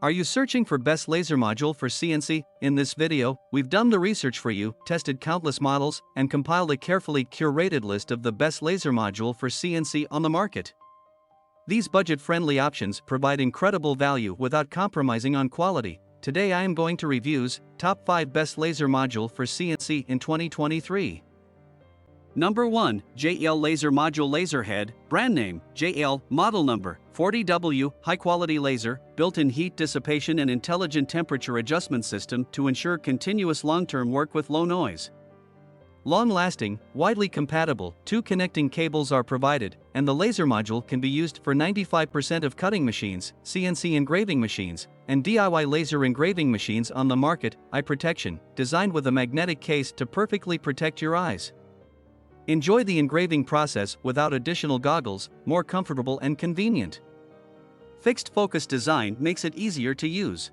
Are you searching for best laser module for CNC? In this video, we've done the research for you, tested countless models, and compiled a carefully curated list of the best laser module for CNC on the market. These budget-friendly options provide incredible value without compromising on quality. Today I am going to reviews top 5 best laser module for CNC in 2023. Number 1. JEEL Laser Module Laser Head, brand name, JEEL, model number, 40W, high-quality laser, built-in heat dissipation and intelligent temperature adjustment system to ensure continuous long-term work with low noise. Long-lasting, widely compatible, 2 connecting cables are provided, and the laser module can be used for 95% of cutting machines, CNC engraving machines, and DIY laser engraving machines on the market. Eye protection, designed with a magnetic case to perfectly protect your eyes. Enjoy the engraving process without additional goggles, more comfortable and convenient. Fixed focus design makes it easier to use.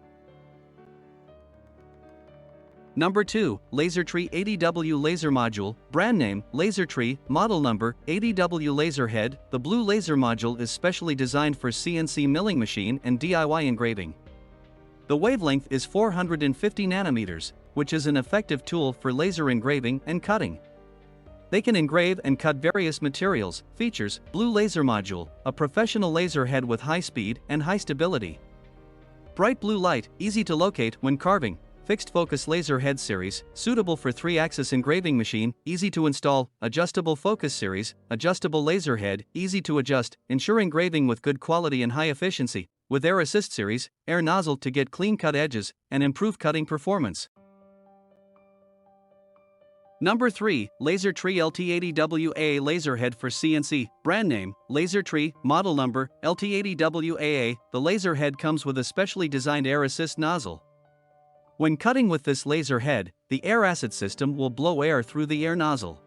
Number 2. LaserTree 80W Laser Module, brand name, LaserTree, model number, 80W Laser Head. The blue laser module is specially designed for CNC milling machine and DIY engraving. The wavelength is 450 nanometers, which is an effective tool for laser engraving and cutting. They can engrave and cut various materials. Features: blue laser module, a professional laser head with high speed and high stability. Bright blue light, easy to locate when carving. Fixed focus laser head series, suitable for 3-axis engraving machine, easy to install. Adjustable focus series, adjustable laser head, easy to adjust, ensure engraving with good quality and high efficiency. With air assist series, air nozzle to get clean cut edges and improve cutting performance. Number 3. LaserTree LT80WAA Laser Head for CNC, brand name, LaserTree, model number, LT80WAA. The laser head comes with a specially designed air assist nozzle. When cutting with this laser head, the air assist system will blow air through the air nozzle.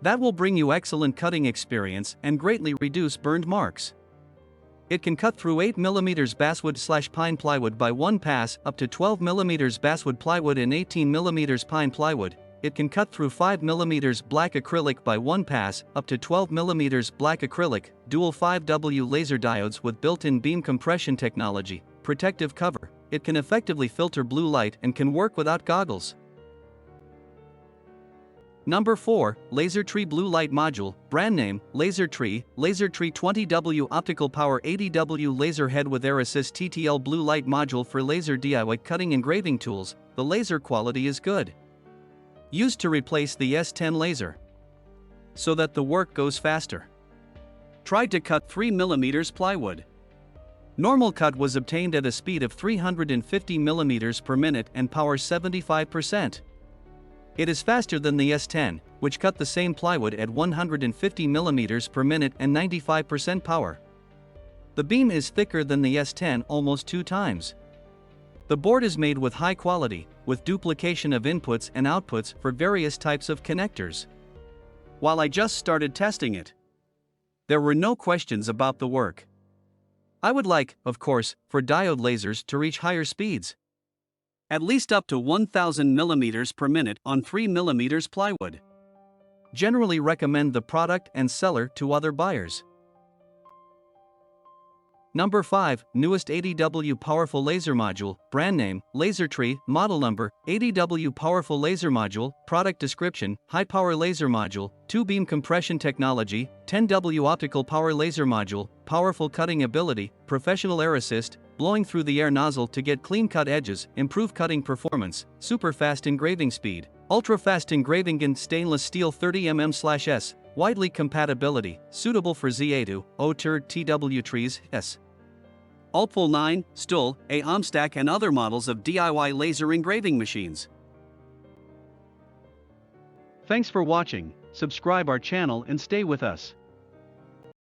That will bring you excellent cutting experience and greatly reduce burned marks. It can cut through 8mm basswood/pine plywood by one pass, up to 12mm basswood plywood and 18mm pine plywood. It can cut through 5mm black acrylic by one pass, up to 12mm black acrylic. Dual 5W laser diodes with built-in beam compression technology, protective cover. It can effectively filter blue light and can work without goggles. Number 4. LaserTree Blue Light Module, brand name, LaserTree, LaserTree 20W Optical Power 80W Laser Head with Air Assist TTL Blue Light Module for laser DIY cutting engraving tools. The laser quality is good. Used to replace the S10 laser, so that the work goes faster. Tried to cut 3mm plywood. Normal cut was obtained at a speed of 350 mm per minute and power 75%. It is faster than the S10, which cut the same plywood at 150 mm per minute and 95% power. The beam is thicker than the S10 almost 2 times. The board is made with high quality, with duplication of inputs and outputs for various types of connectors. While I just started testing it, there were no questions about the work. I would like, of course, for diode lasers to reach higher speeds. At least up to 1000 mm per minute on 3mm plywood. Generally recommend the product and seller to other buyers. Number 5. Newest 80W Powerful Laser Module, brand name, LaserTree, model number, 80W Powerful Laser Module. Product description: high power laser module, 2 beam compression technology, 10W optical power laser module, powerful cutting ability, professional air assist, blowing through the air nozzle to get clean cut edges, improve cutting performance, super fast engraving speed, ultra fast engraving in stainless steel 30mm/S, widely compatibility, suitable for Z82, O-Tur TW trees, S. Altpol 9, Stuhl, A Amstack and other models of DIY laser engraving machines. Thanks for watching. Subscribe our channel and stay with us.